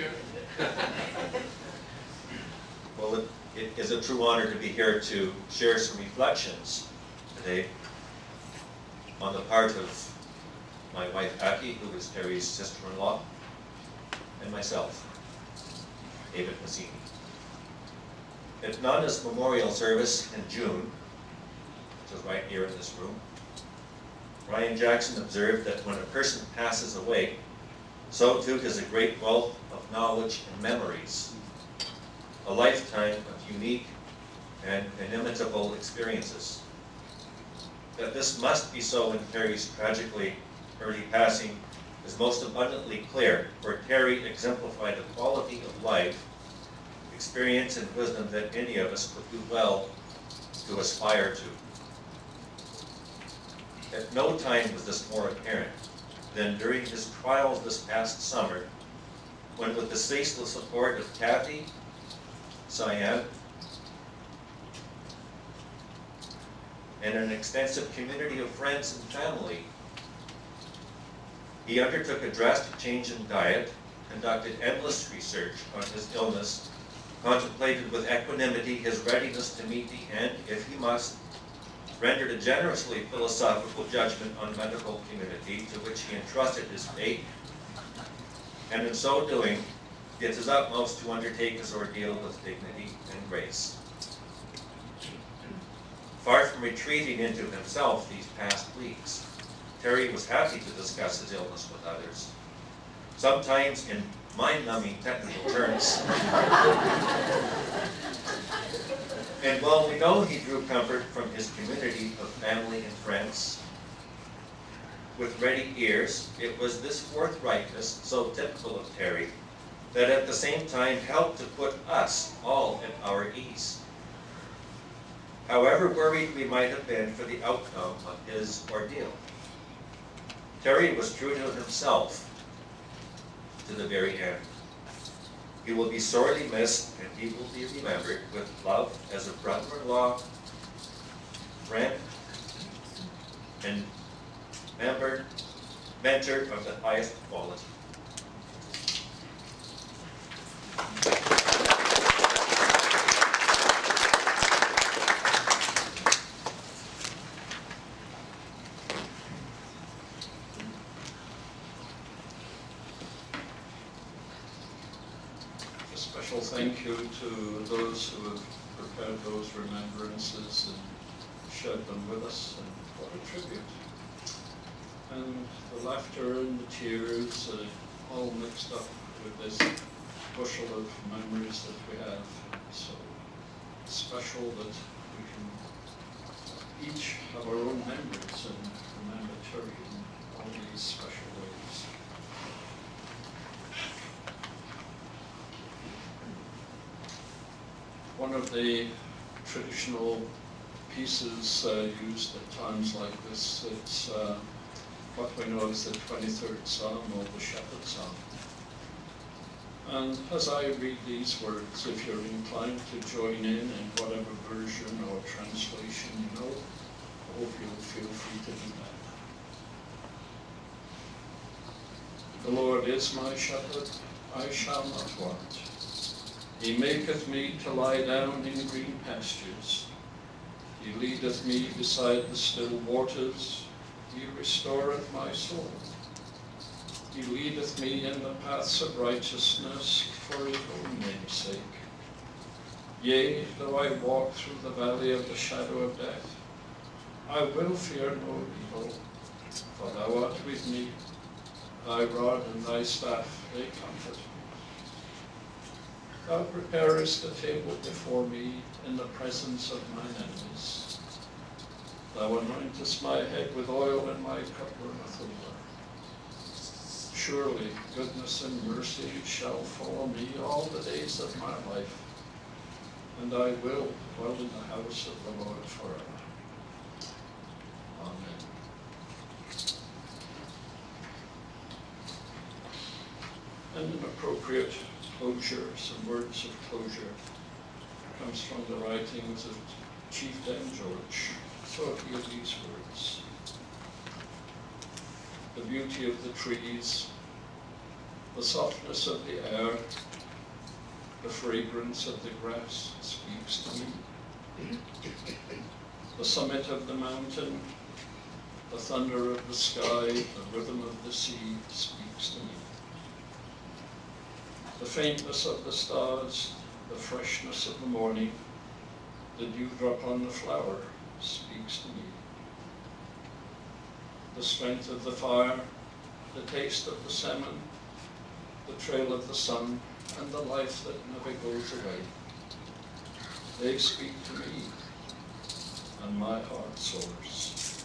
here. Well, it is a true honor to be here to share some reflections today on the part of my wife, Aki, who is Terry's sister-in-law, and myself, David Mazzini. At Nana's memorial service in June, which was right here in this room, Ryan Jackson observed that when a person passes away, so too does a great wealth of knowledge and memories, a lifetime of unique and inimitable experiences. That this must be so in Terry's tragically early passing is most abundantly clear, where Terry exemplified a quality of life, experience, and wisdom that any of us would do well to aspire to. At no time was this more apparent than during his trials this past summer, when with the ceaseless support of Kathy, Cyan, and an extensive community of friends and family, he undertook a drastic change in diet, conducted endless research on his illness, contemplated with equanimity his readiness to meet the end, if he must, rendered a generously philosophical judgment on the medical community to which he entrusted his fate, and in so doing, did his utmost to undertake his ordeal with dignity and grace. Far from retreating into himself these past weeks, Terry was happy to discuss his illness with others, sometimes in mind-numbing technical terms. And while we know he drew comfort from his community of family and friends with ready ears, it was this forthrightness, so typical of Terry, that at the same time helped to put us all at our ease. However worried we might have been for the outcome of his ordeal, Terry was true to himself to the very end. He will be sorely missed, and he will be remembered with love as a brother-in-law, friend, and mentor of the highest quality. Special thank you to those who have prepared those remembrances and shared them with us, and what a tribute. And the laughter and the tears all mixed up with this bushel of memories that we have. So special that we can each have our own memories and remember Terry in all these special ways. One of the traditional pieces used at times like this, it's what we know as the 23rd Psalm, or the Shepherd Psalm. And as I read these words, if you're inclined to join in whatever version or translation you know, I hope you'll feel free to do that. The Lord is my shepherd, I shall not want. He maketh me to lie down in green pastures. He leadeth me beside the still waters. He restoreth my soul. He leadeth me in the paths of righteousness for his own name's sake. Yea, though I walk through the valley of the shadow of death, I will fear no evil, for thou art with me. Thy rod and thy staff, they comfort me. Thou preparest a table before me in the presence of mine enemies. Thou anointest my head with oil, and my cup runneth over. Surely goodness and mercy shall follow me all the days of my life, and I will dwell in the house of the Lord forever. Amen. And an appropriate closure, some words of closure, comes from the writings of Chief Dan George. So hear these words. The beauty of the trees, The softness of the air, the fragrance of the grass speaks to me. The summit of the mountain, the thunder of the sky, the rhythm of the sea speaks to me. The faintness of the stars, the freshness of the morning, the dewdrop on the flower speaks to me. The strength of the fire, the taste of the salmon, the trail of the sun, and the life that never goes away. They speak to me, and my heart soars.